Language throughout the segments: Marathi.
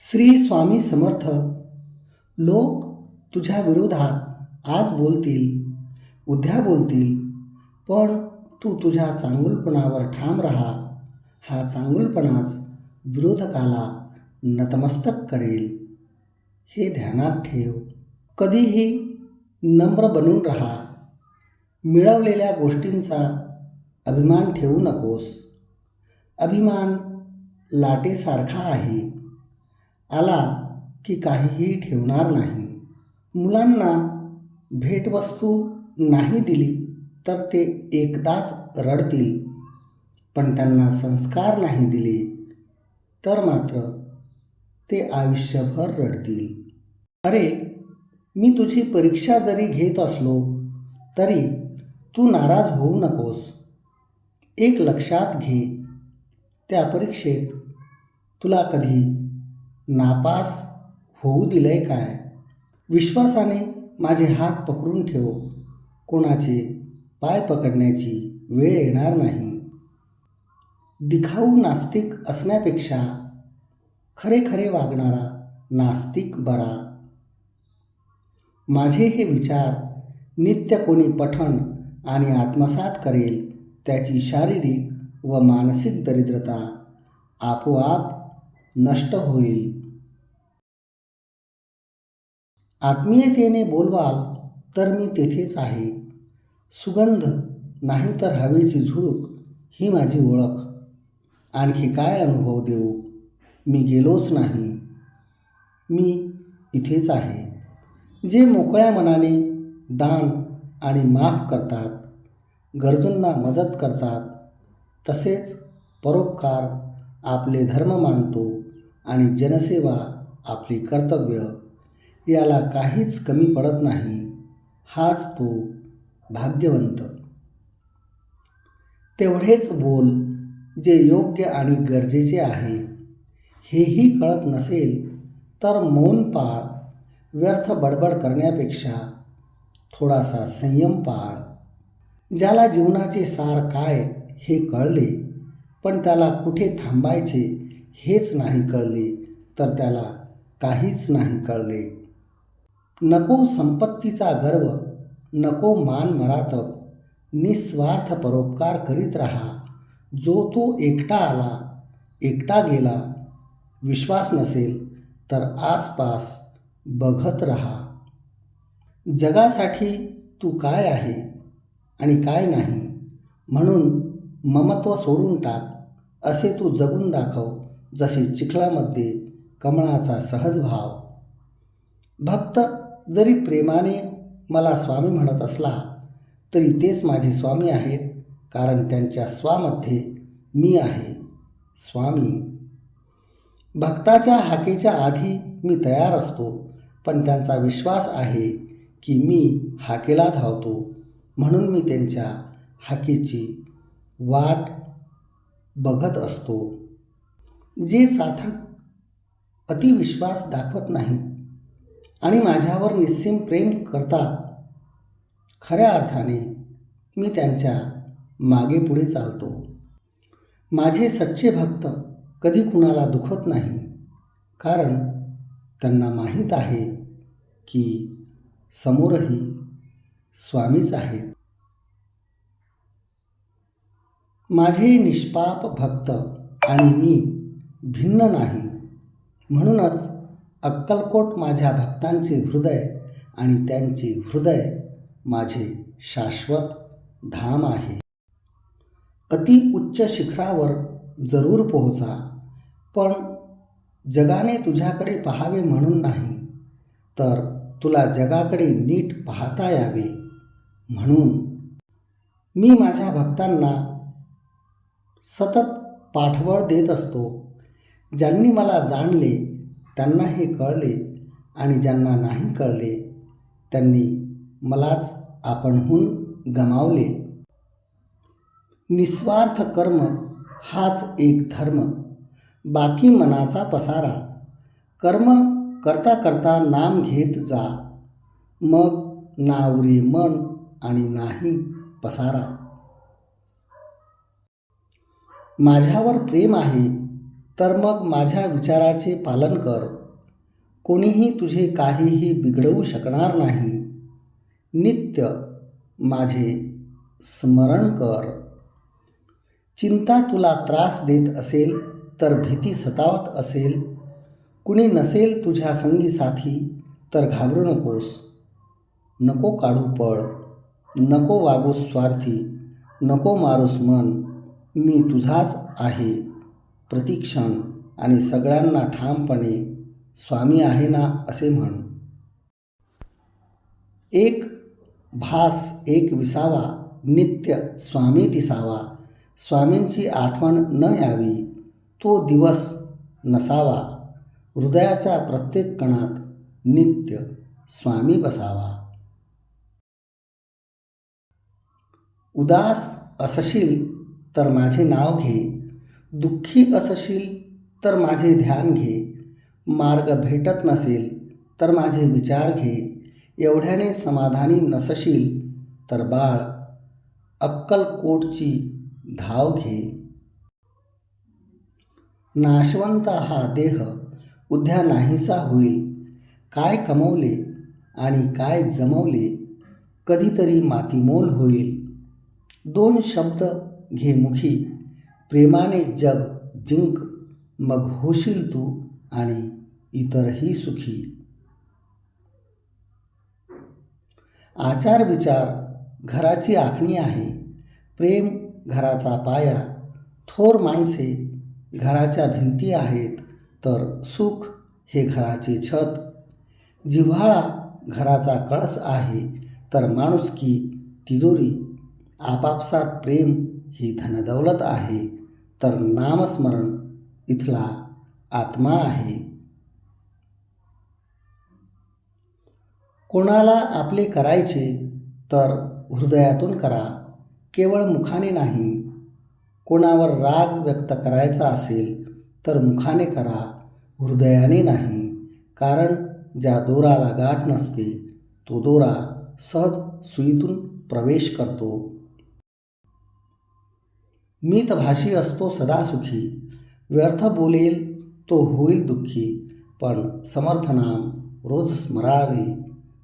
श्री स्वामी समर्थ. लोक तुझ्या विरोधात आज बोलतील, उद्या बोलतील, पण तू तुझ्या चांगुलपणावर ठाम राहा. हा चांगुलपणाच विरोधकाला नतमस्तक करेल, हे ध्यानात ठेव. कधीही नम्र बनून राहा. मिळवलेल्या गोष्टींचा अभिमान ठेवू नकोस. अभिमान लाटेसारखा आहे, आला की काहीही ठेवणार नाही. मुलांना भेटवस्तू नाही दिली तर ते एकदाच रडतील, पण त्यांना संस्कार नाही दिले तर मात्र ते आयुष्यभर रडतील. अरे, मी तुझी परीक्षा जरी घेत असलो तरी तू नाराज होऊ नकोस. एक लक्षात घे, त्या परीक्षेत तुला कधी नापास होऊ दिलंय काय? विश्वासाने माझे हात पकडून ठेव. कोणाचे पाय पकडण्याची वेळ येणार नाही. दिखाऊ नास्तिक असण्यापेक्षा खरे खरे वागणारा नास्तिक बरा. माझे हे विचार नित्य कोणी पठण आणि आत्मसात करेल त्याची शारीरिक व मानसिक दरिद्रता आपोआप नष्ट होईल. आत्मीयतेने बोलवाल तर मी तेथेच आहे. सुगंध नाही तर हवेची झुळूक ही माझी ओळख. आणखी काय अनुभव देऊ? मी गेलोच नाही, मी इथेच आहे. जे मोकळ्या मनाने दान आणि माफ करतात, गरजूंना मदत करतात, तसेच परोपकार आपले धर्म मानतो आणि जनसेवा आपली कर्तव्य, याला काहीच कमी पडत नाही, हाच तो भाग्यवंत. तेवढेच बोल जे योग्य आणि गरजेचे आहे. हेही कळत नसेल तर मौन पाळ. व्यर्थ बडबड करण्यापेक्षा थोडासा संयम पाळ. ज्याला जीवनाचे सार काय हे कळले, पण त्याला कुठे थांबायचे हेच नाही कळले, तर त्याला काहीच नाही कळले. नको संपत्तीचा गर्व, नको मान मरातब. निस्वार्थ परोपकार करीत राहा. जो तो एकटा आला, एकटा गेला. विश्वास नसेल तर आसपास बघत राहा. जगासाठी तू काय आहे आणि काय नाही म्हणून ममत्व सोडून टाक. असे तू जगून दाखव, जसे चिखलामध्ये कमळाचा सहज भाव. भक्त जरी प्रेमाने मला स्वामी म्हणत असला तरी तेच माझे स्वामी आहेत, कारण त्यांच्या स्वामध्ये मी आहे. स्वामी. भक्ताच्या हाकेच्या आधी मी तयार असतो, पण त्यांचा विश्वास आहे की मी हाकेला धावतो, म्हणून मी त्यांच्या हाकेची वाट बघत असतो. जे साधक अतिविश्वास दाखवत नाहीत आणि माझ्यावर निस्सीम प्रेम करतात, खऱ्या अर्थाने मी त्यांच्या मागे पुढे चालतो. माझे सच्चे भक्त कधी कुणाला दुखवत नाही, कारण त्यांना माहीत आहे की समोरही स्वामीच आहेत. माझे निष्पाप भक्त आणि मी भिन्न नाही, म्हणूनच अक्कलकोट माझ्या भक्तांचे हृदय आणि त्यांचे हृदय माझे शाश्वत धाम आहे. अति उच्च शिखरावर जरूर पोहोचा, पण जगाने तुझ्याकडे पाहावे म्हणून नाही, तर तुला जगाकडे नीट पाहता यावे म्हणून. मी माझ्या भक्तांना सतत पाठबळ देत असतो. ज्यांनी मला जाणले त्यांना हे कळले, आणि ज्यांना नाही कळले त्यांनी मलाच आपणहून गमावले. निस्वार्थ कर्म हाच एक धर्म, बाकी मनाचा पसारा. कर्म करता करता नाम घेत जा, मग नावरी मन आणि नाही पसारा. माझ्यावर प्रेम आहे तर मग माझ्या विचाराचे पालन कर. कोणीही तुझे काहीही बिघडवू शकणार नाही. नित्य माझे स्मरण कर. चिंता तुला त्रास देत असेल, तर भीती सतावत असेल, कुणी नसेल तुझ्या संगी साथी, तर घाबरू नकोस. नको काढू पळ, नको वागूस स्वार्थी, नको मारूस मन. मी तुझाच आहे प्रतिक्षण आणि सगळ्यांना ठामपणे स्वामी आहे ना असे म्हण. एक भास एक विसावा, नित्य स्वामी दिसावा. स्वामींची आठवण न यावी, तो दिवस नसावा. हृदयाच्या प्रत्येक कणात नित्य स्वामी बसावा. उदास असशील तर माझे नाव घे, दुःखी असशील तर माझे ध्यान घे. मार्ग भेटत नसेल तर माझे विचार घे. एवढ्याने समाधानी नसशील तर बाळ अक्कलकोटची धाव घे. नाशवंत हा देह उद्या नाहीसा होईल. काय कमवले आणि काय जमवले, कधीतरी मातीमोल होईल. दोन शब्द घे मुखी, प्रेमाने जग जिंक. मग होशील तू आणि इतरही सुखी. आचार विचार घराची आखणी आहे. प्रेम घराचा पाया. थोर माणसे घराच्या भिंती आहेत, तर सुख हे घराचे छत. जिव्हाळा घराचा कळस आहे, तर माणुसकी तिजोरी. आपापसात प्रेम ही धनदौलत आहे, तर नामस्मरण इथला आत्मा आहे. कोणाला आपले करायचे तर हृदयातून करा, केवळ मुखाने नाही. कोणावर राग व्यक्त करायचा असेल तर मुखाने करा, हृदयाने नाही. कारण ज्या दोराला गाठ नसते, तो दोरा सहज सुईतून प्रवेश करतो. मितभाषी असतो सदा सुखी, व्यर्थ बोलेल तो होईल दुःखी. पण समर्थ नाम रोज स्मरावे,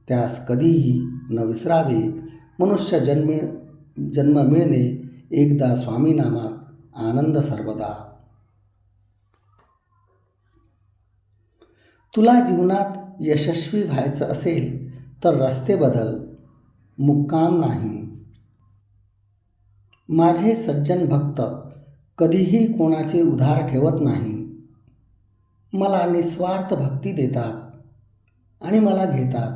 त्यास कधीही न विसरावे. मनुष्य जन्म मिळणे एकदा स्वामी नामात आनंद सर्वदा. तुला जीवनात यशस्वी व्हायचं असेल तर रस्ते बदल, मुक्काम नाही. माझे सज्जन भक्त कधीही कोणाचे उधार ठेवत नाही. मला निस्वार्थ भक्ती देतात आणि मला घेतात.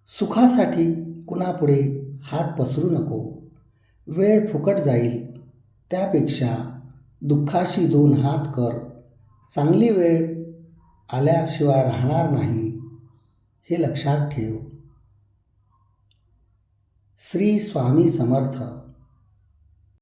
सुखासाठी कुणापुढे हात पसरू नको. वेळ फुकट जाईल, त्यापेक्षा दुःखाशी दोन हात कर. चांगली वेळ आल्याशिवाय राहणार नाही, हे लक्षात ठेव. श्री स्वामी समर्थ.